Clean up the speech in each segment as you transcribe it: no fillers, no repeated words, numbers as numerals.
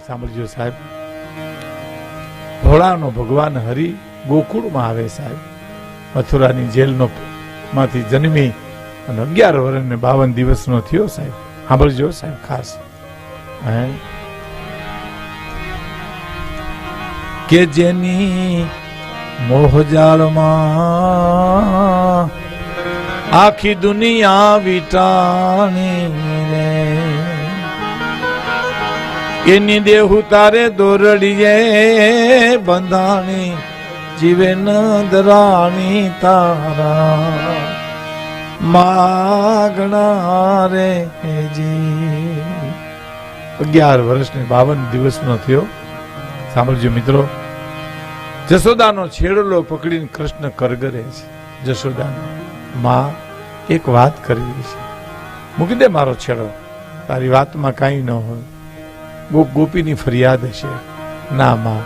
સાંભળજો સાહેબ. ભોળાનો ભગવાન હરિ ગોકુળમાં આવે સાહેબ. મથુરાની જેલનો માંથી જન્મી અને 11 વર્ષ ને 52 દિવસનો થયો સાહેબ. સાંભળજો સાહેબ ખાસ. કે જેની મોહજાળમાં આખી દુનિયા વિટાણી રે, એની દેહુ તારે દોરડીએ બંધાણી, જીવે નદરાણી તારા માગણા રે જી. 11 વર્ષ ને 52 દિવસનો થયો. સાંભળજો મિત્રો, જશોદાનો છેડલો પકડીને કૃષ્ણ કરગરે છે. જશોદાનો માં એક વાત કરવી છે, મૂકી દે મારો છેડો, તારી વાતમાં કાંઈ ન હોય, ગોપીની ફરિયાદ હશે. ના માં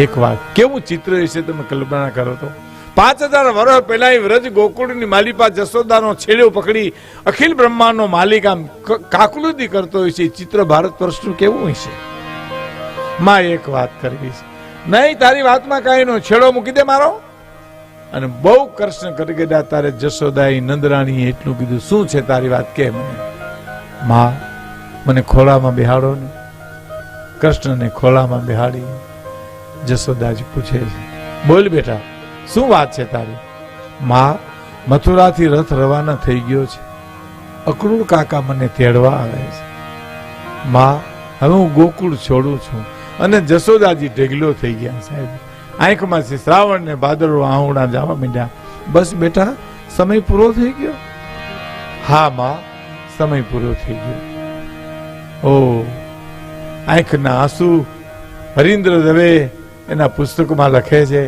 એક વાત. કેવું ચિત્ર હશે તમે કલ્પના કરો તો. 5000 વર્ષ પહેલા વ્રજ ગોકુળની માલિપા જશોદાનો છેડો પકડી અખિલ બ્રહ્માંડનો માલિક આમ કાકલુદી કરતો હોય છે. ચિત્ર ભારત વર્ષનું કેવું હોય છે. માં એક વાત કરવી છે, નહીં તારી વાતમાં કાંઈ નો, છેડો મૂકી દે મારો. અને બહુ કૃષ્ણ કરી ગયા. તારે જશોદાઈ નંદરાણી એટલું કીધું, શું છે તારી વાત કે મને. માં મને ખોળામાં બેહાડો ને. કૃષ્ણને ખોળામાં બેહાડી જશોદાજી પૂછે છે, બોલ બેટા શું વાત છે તારી. માં મથુરાથી રથ રવાના થઈ ગયો છે, અક્રૂર કાકા મને તેડવા આવે છે. માં હવે હું ગોકુળ છોડું છું. અને જશોદાજી ઢેગલો થઈ ગયા સાહેબ. આંખમાંથી શ્રાવણ ને ભાદરવો આહુડા જવા માંડ્યા. બસ બેટા સમય પૂરો થઈ ગયો. હા માં સમય પૂરો થઈ ગયો. ઓ આંખના આંસુ. હરીન્દ્ર દવે એના પુસ્તકમાં લખે છે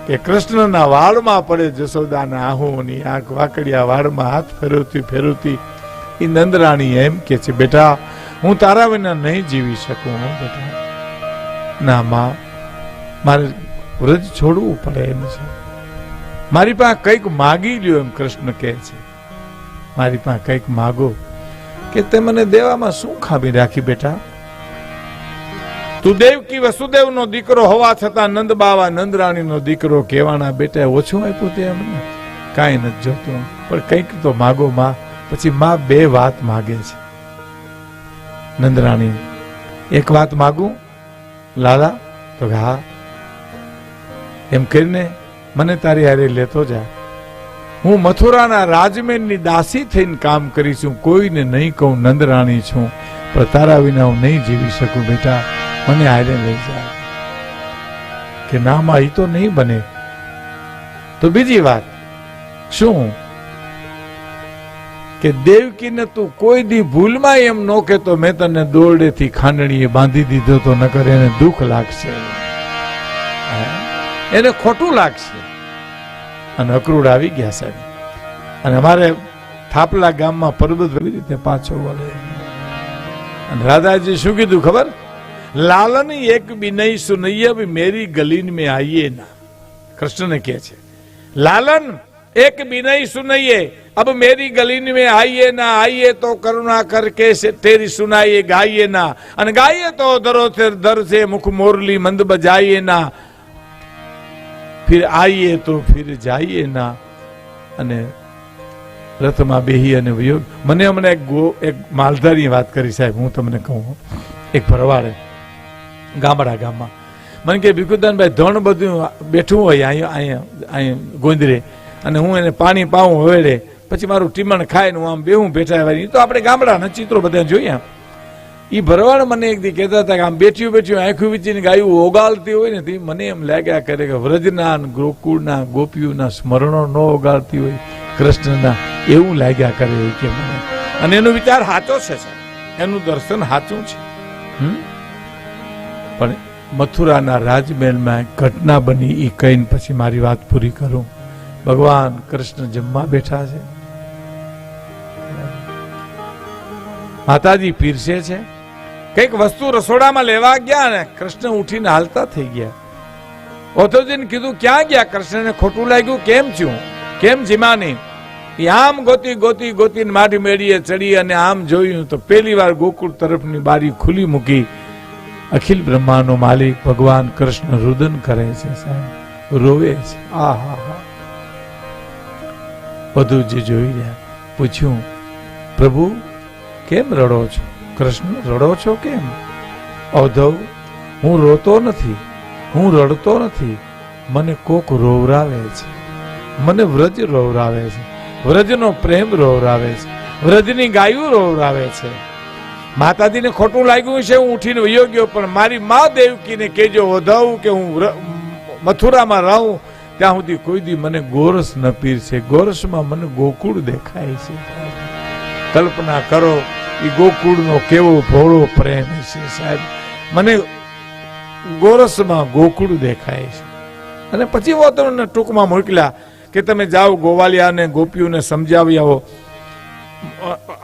કે કૃષ્ણના વાળમાં પડે જશોદાના આહુની આંખ વાકડિયા વાળમાં હાથ ફેરવતી ફેરવતી એ નંદરાણી એમ કે છે, બેટા હું તારા વિના નહીં જીવી શકું. બેટા ના માં મારે વ્રજ છોડવું પડે એમ છે. મારી પાસે કંઈક માગી લ્યો એમ કૃષ્ણ કહે છે. મારી પાસે કંઈક માગો. કે તે મને દેવામાં શું ખામી રાખી બેટા. તું દેવકી વસુદેવનો દીકરો હોવા છતાં નંદ બાવા નંદરાણીનો દીકરો કહેવાના બેટા ઓછું આપ્યું તે અમને. કાંઈ નથી જોતું, પણ કંઈક તો માગો માં. પછી માં 2 વાત માગે છે. નંદરાણી એક વાત માગું લાલા? તો હા. એમ કરીને મને તારી હારે લેતો જા. હું મથુરાના રાજમહેલની દાસી થઈને કામ કરીશું. કોઈને નહીં કહું નંદરાણી છું, પણ તારા વિના હું નહીં જીવી શકું બેટા, મને હારે લઈ જા. કે ના માં એ તો નહીં બને. તો બીજી વાત શું કે દેવકીને તું કોઈ દી ભૂલમાં એમ નો કે તો મેં તને દોરડેથી ખાંડણીએ બાંધી દીધો તો નકર એને દુઃખ લાગશે, એને ખોટું લાગશે. અને અક્રૂર આવી ગયા સાહેબ. અને અમારે થાપલા ગામમાં પર્વત રીતે પાછો વળે. અને રાધાજી શું કીધું ખબર? લાલન એક વિનય સુનૈય મેરી ગલીન में आइए ना. कृष्ण ने कहे लालन एक विनय सुनइए, अब मेरी गलीन में आइए ना. आइए तो करुणा करके से तेरी सुनाइए, गाइए ना. અને ગાઈએ તો દરો દર से मुख मोरली मंद बजाइए ना. फिर आइए तो फिर जाइए ना. અને રથમાં બેહી અને વિયોગ. મને હમણાં એક માલધારી વાત કરી સાહેબ, હું તમને કહું. એક ભરવાડે ગામડા ગામમાં મને કે ભીખુદાનભાઈ ધણ બધું બેઠું હોય અહીંયા ગોંદરે, અને હું એને પાણી પાવું હવેડે, પછી મારું ટીમણ ખાય ને હું આમ બેહું બેઠા. તો આપણે ગામડાના ચિત્રો બધા જોયા. એ ભરવાડ મને એક દી કહેતા હતા કે આમ બેઠ્યું બેઠ્યું આંખું વીચીને ગાયું ઓગાળતી હોય ને, મને એમ લાગ્યા કરે કે વ્રજના ગોકુળના ગોપીઓના સ્મરણો ન ઓગાળતી હોય કૃષ્ણના, એવું લાગ્યા કરે કે મને. અને એનો વિચાર સાચો છે, એનું દર્શન સાચું છે. પણ મથુરાના રાજમહેલમાં ઘટના બની એ કહીને પછી મારી વાત પૂરી કરું. ભગવાન કૃષ્ણ જમવા બેઠા છે, માતાજી પીરસે છે. કઈક વસ્તુ રસોડામાં લેવા ગયા ને કૃષ્ણ ઉઠીને હાલતા થઈ ગયા. ઓથોજીને કીધું ક્યાં ગયા? કૃષ્ણને ખોટું લાગ્યું. કેમ થયું? કેમ જીમાની? આમ ગોતી ગોતી ગોતીને માટી મેળીએ ચડી અને આમ જોયું તો પહેલી વાર ગોકુળ તરફની બારી ખુલ્લી મૂકી. અખિલ બ્રહ્માંડનો માલિક ભગવાન કૃષ્ણ રુદન કરે છે સાહેબ, રોવે છે. આ હા હા. વધુજી જોઈ રહ્યા, પૂછ્યું પ્રભુ કેમ રડો છો? કૃષ્ણ રડો છો કેમ? અવધવ હું રોતો નથી, હું રડતો નથી, મને કોક રોવરાવે છે, મને વ્રજ રોવરાવે છે, વ્રજનો પ્રેમ રોવરાવે છે, વ્રજની ગાયું રોવરાવે છે. માતાજીને ખોટું લાગ્યું છે, હું ઉઠીને વયો ગયો, પણ મારી મા દેવકીને કહેજો વધવ કે હું મથુરામાં રહું ત્યાં સુધી કોઈ દી મને ગોરસ ન પીરશે. ગોરસમાં મને ગોકુળ દેખાય છે. કલ્પના કરો એ ગોકુળનો કેવો ભોળો પ્રેમ છે સાહેબ. મને ગોરસમાં ગોકુળ દેખાય છે. અને પછી वो તમને ટૂંકમાં મોકલ્યા કે તમે જાઓ ગોવાલિયાને ગોપીઓને સમજાવી આવો.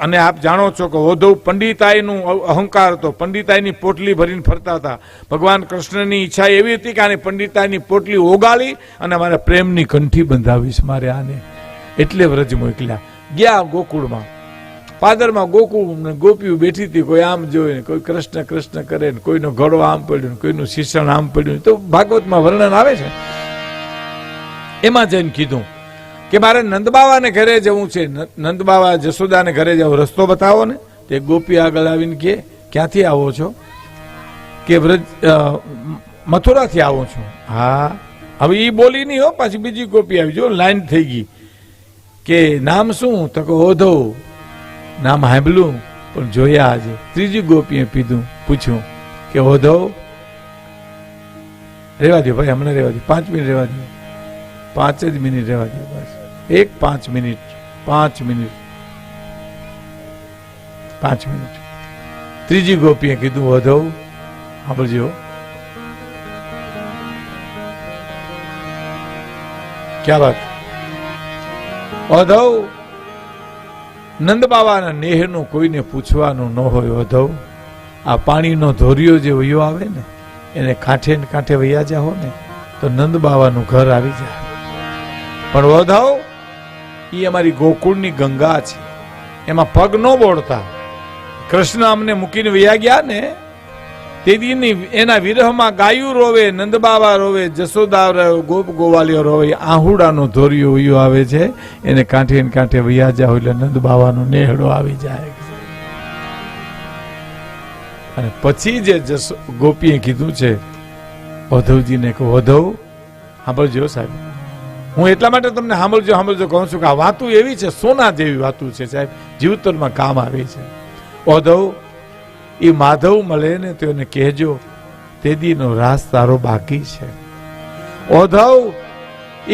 અને આપ જાણો છો કે વધુ પંડિતાઈનું અહંકાર હતો, પંડિતાઈની પોટલી ભરીને ફરતા હતા. ભગવાન કૃષ્ણની ઈચ્છા એવી હતી કે આને પંડિતાઈની પોટલી ઓગાળી અને મારે પ્રેમની કંઠી બંધાવીશ મારે આને, એટલે વ્રજ મોકલ્યા. ગયા ગોકુળમાં, પાદરમાં ગોકુળ ગોપીઓ બેઠી હતી, કોઈ આમ જોઈને, કોઈ કૃષ્ણ કૃષ્ણ કરે, કોઈનો ઘડો આમ પડ્યો, કોઈનું શિક્ષણ આમ પડ્યું. તો ભાગવતમાં વર્ણન આવે છે. એમાં જઈને કીધું કે મારે નંદબાવાને ઘરે જવું છે. નંદબાવા જશોદાને ઘરે જવું, રસ્તો બતાવો ને. તે ગોપી આગળ આવીને કે ક્યાંથી આવો છો? કે વ્રજ મથુરાથી આવું છું. હા, હવે એ બોલી નહીં હો, પાછી બીજી ગોપી આવી, જો લાઈન થઈ ગઈ. કે નામ શું? તો કે ઓધો. નામ સાંભળ્યું પણ જોયા આજે. ત્રીજી ગોપીએ પૂછ્યું કે ઓધો. રેવા દો ભાઈ, હમણાં રેવા દો, 5 મિનિટ રેવા દો, 5 જ મિનિટ રેવા દો બસ. 5 મિનિટ 5 મિનિટ 5 મિનિટ. ત્રીજી ગોપીએ કીધું વધવ સાંભળજો, ક્યાં વાત. વધવ નંદબાવાના નેહનું કોઈને પૂછવાનું ન હોય. વધવ આ પાણીનો ધોરિયો જે વયો આવે ને એને કાંઠે ને કાંઠે વૈયા જાઓ ને તો નંદબાવાનું ઘર આવી જાય. પણ વધવ એ અમારી ગોકુળની ગંગા છે, એમાં પગ ન બોળતા. કૃષ્ણ અમને મૂકીને વયા ગયા ને તે દીની એના વિરહમાં ગાયું રોવે, નંદબાવા રોવે, જશોદા રોવે, ગોપ ગોવાલીઓ રોવે. આહુડાનો ધોરિયો વયો આવે છે, એને કાંઠે ને કાંઠે વયા જાવ એટલે નંદબાવાનો નેહડો આવી જાય. અને પછી જે ગોપીએ કીધું છે વધવજીને કે વધવ સાંભળજો સાહેબ, હું એટલા માટે તમને સાંભળજો કહું છું કે આ વાતું એવી છે, સોના જેવી વાતું છે સાહેબ, જીવતરમાં કામ આવે છે. ઓધવ એ માધવ મળે ને તો એને કહેજો તેદીનો રાસ તારો બાકી છે. ઓધવ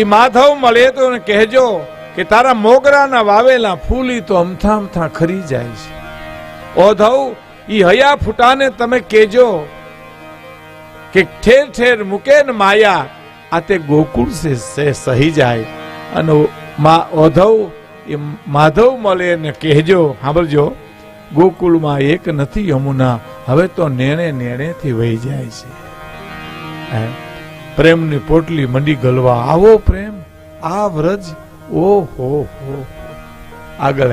એ માધવ મળે તો એને કહેજો કે તારા મોગરાના વાવેલા ફૂલી તો અમથા અમથા ખરી જાય છે. ઓધવ એ હયા ફૂટાને તમે કહેજો કે ઠેર ઠેર મૂકે ને માયા આ તે ગોકુળ સે સહી જાય. અને ઓધવ એ માધવ મળે ને કહેજો સાંભળજો ગોકુળમાં એક નથી યમુના, હવે તો નેણે નેણેથી વહી જાય છે. પ્રેમની પોટલી મંડી ગલવા. આવો પ્રેમ, આ વ્રજ, ઓહો હો. આગળ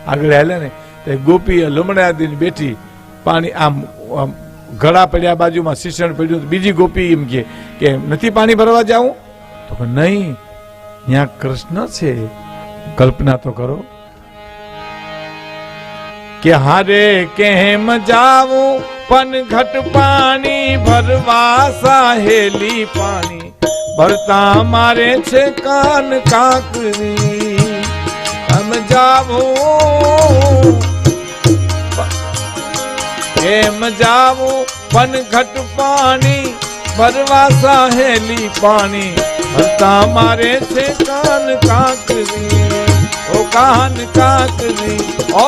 હાલ્યા ને તે ગોપી લમણા દીને બેઠી, પાણી આમ ઘડા પડ્યા, બાજુમાં શિષણ પડ્યું. બીજી ગોપી એમ કે નથી પાણી ભરવા જાઉં? તો નહીં, ત્યાં કૃષ્ણ છે. કલ્પના તો કરો કે હારે કેમ જાવું પનઘટ પાણી ભરવા, સાહેલી પાણી ભરતા મારે છે કાન કાકરી. કેમ જાવું પનઘટ પાણી ભરવા, સાહેલી પાણી ભરતા મારે છે કાન કાકરી. ઓ કાન કાકરી, ઓ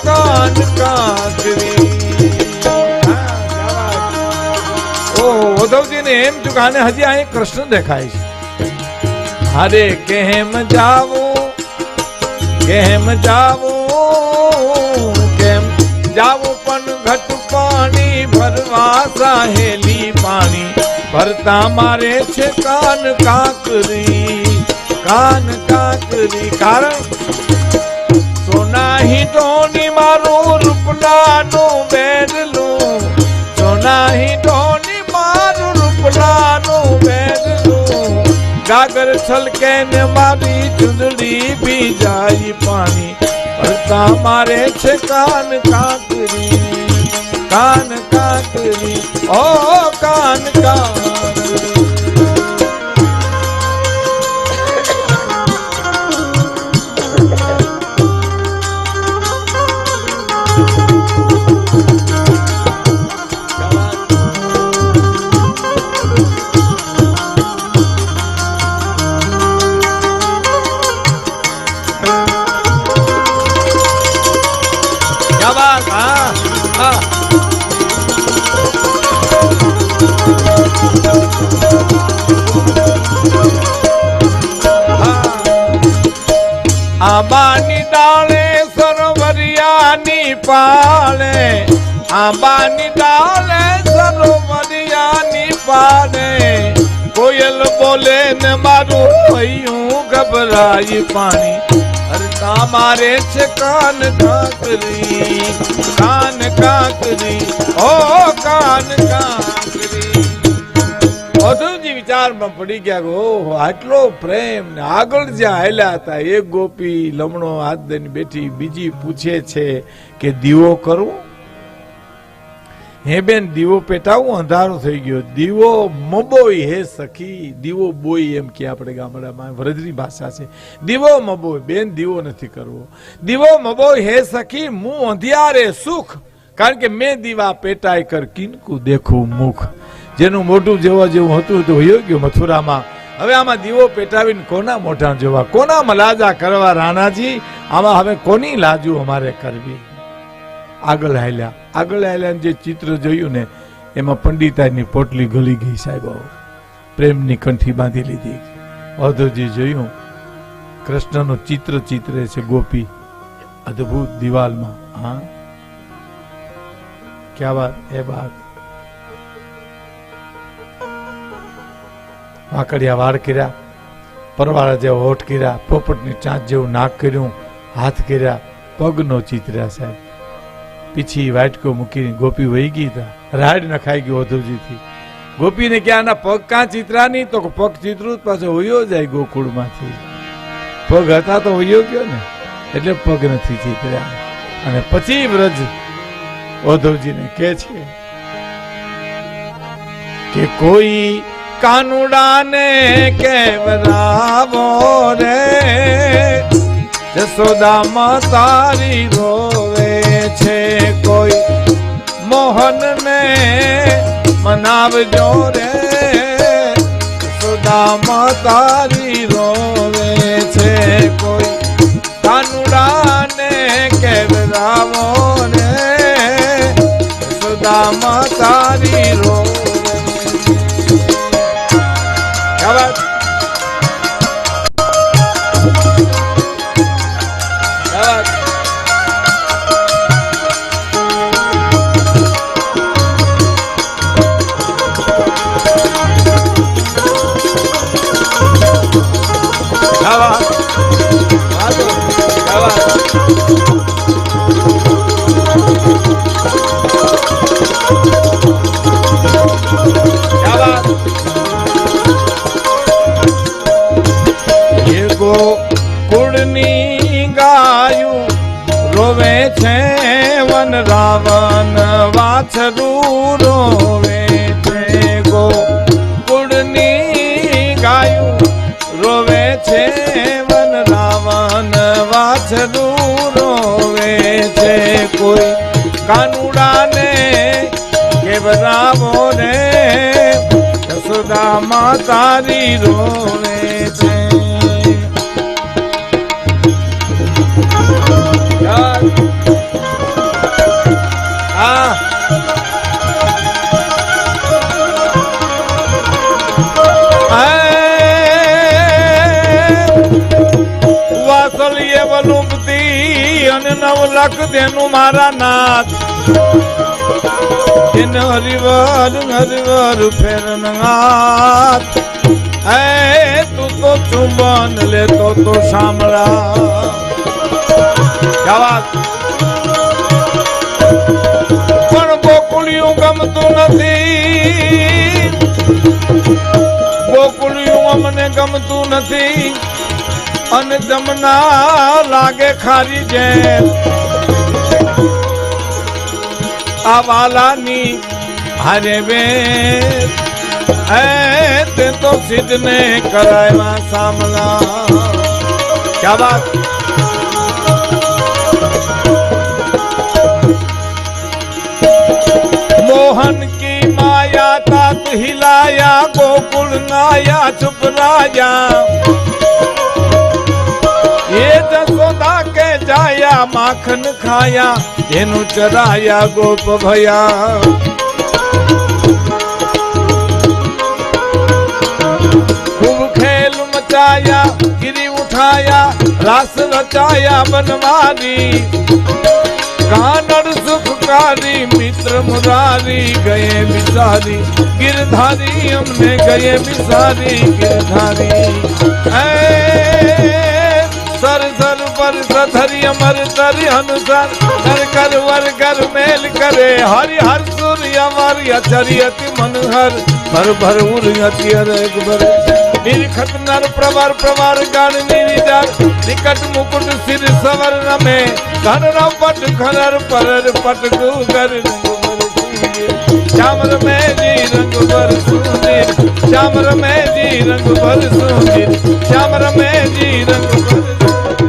કાન કાકરી. ઓ ઉદ્ધવજીને એમ થયું કે આને હજી અહીં કૃષ્ણ દેખાય છે. હારે કેમ જાવું પણ ઘટ પાણી ભરવા, સાહેલી પાણી ભરતા મારે છે કાન કાકરી. કારણ સોના હિંડોની મારું રૂપલાનું બેડલું, સોના સાગર છલકે ને મારી ચુંદડી ભીજાઈ પાણી પડતા મારે છે કાન કાંકરી કાન કાંકરી ઓ કાન કાંકરી આંબાની ડાળે સરોવરિયાની પાળે આંબાની ડાળે સરોવરિયાની પાળે કોયલ બોલે ને મારું હૈયું ગભરાઈ પાણી હરતા મારે છે કાન કાંકરી કાન કાંકરી ઓ કાન કાંકરી અધુજી વિચારમાં પડી ગયા ઓહો આટલો પ્રેમ ને આગળ જ્યાં હાલ્યા હતા એક ગોપી લમણો હાથ દઈને બેઠી બીજી પૂછે છે કે દીવો કરવો હે બેન દીવો પેટાવું અંધારો થઈ ગયો દીવો મબોય હે સખી દીવો બોય એમ કે આપણે ગામડામાં વ્રજની ભાષા છે દીવો મબોય બેન દીવો નથી કરવો દીવો મબોય હે સખી મું અંધિયારે સુખ કારણ કે મેં દીવા પેટાય કર કિનકુ દેખું મુખ જેનું મોઢું જેવા જેવું હતું તો હોઈ ગયું મથુરામાં હવે આમાં દીવો પેટાવીને કોના મોઢા જોવા કોના લાજા કરવા રાણાજી આમાં હવે કોની લાજુ અમારે કરવી આગળ હાલ્યા જે ચિત્ર જોયું ને એમાં પંડિતાની પોટલી ગળી ગઈ સાહેબ પ્રેમની કંઠી બાંધી લીધી અધોજી જોયું કૃષ્ણનું ચિત્રે છે ગોપી અદ્ભુત દિવાલમાં હા ક્યા વાત એ બાત વાકડિયા વાળ કર્યા પરવાળા જેવો હોઠ કર્યા પોપટની ચાંચ જેવું નાક કર્યું હાથ કર્યા પગનો ચિત્ર્યા સાહેબ પીછી વાટકો મૂકીને ગોપી વહી ગઈ હતા રાડ નખાઈ ગયો અધુજીથી ગોપીને કે આના પગ કાં ચિત્રા નહીં તો પગ ચિત્રું પાછો હોયો જાય ગોકુળમાંથી પગ હતા તો હોયો ગયો ને એટલે પગ નથી ચિત્ર્યા અને પછી વ્રજ ઉદ્ધવજીને કહે છે કે કોઈ કાનુડાને કેવરાવો રે જશોદામાં તારી રોવે છે કોઈ મોહનને મનાવજો રે જશોદામાં તારી રોવે છે કોઈ કાનુડાને કેવરાવો રે જશોદામાં તારી રોવે રાવણ વાછરું રોવે છે ગોકુળની ગાયું રોવે છે વન રાવણ વાછરું રોવે છે કોઈ કાનુડાને કેવરાવો રે જશોદામાં તારી રોવે છે વાસળીએ વલુંબતી અને 9 લાખ દેનું મારા નાથ એને હરિવર ફેરનાથ હે તું તો ચુંબન લેતો તો શામળા પણ ગોકુળિયું ગમતું નથી ગોકુળિયું અમને ગમતું નથી અને જમના લાગે ખારી જેમ આ વાલાની હારે બે તે તો સિદ્ધને કરાયવા સામલા ક્યા બાત मोहन की माया तात हिलाया गोकुल नाया चुप राजा ये जसोदा के जाया माखन खाया जेनु चराया गोप भया खूब खेल मचाया गिरी उठाया रास रचाया बनवारी कानड़ सुखकारी मित्र मुरारी गए बिसारी गिरधारी हमने गए बिसारी गिरधारी सर सर पर सधरी अमर तर अनुसार कर कर वर कर मेल करे हरि हर सूर्य अमर अचरियति मनहर भर भर उर्यति अरगबर निरखत नर प्रवर प्रवर गण निरिदर निकट मुकुट सिर सवर रमे घन पट खनर परर पट गुगर श्यामर में जी रंग बर सुंदर श्यामर में जी रंग बर सुंदर श्यामर में जी रंग बर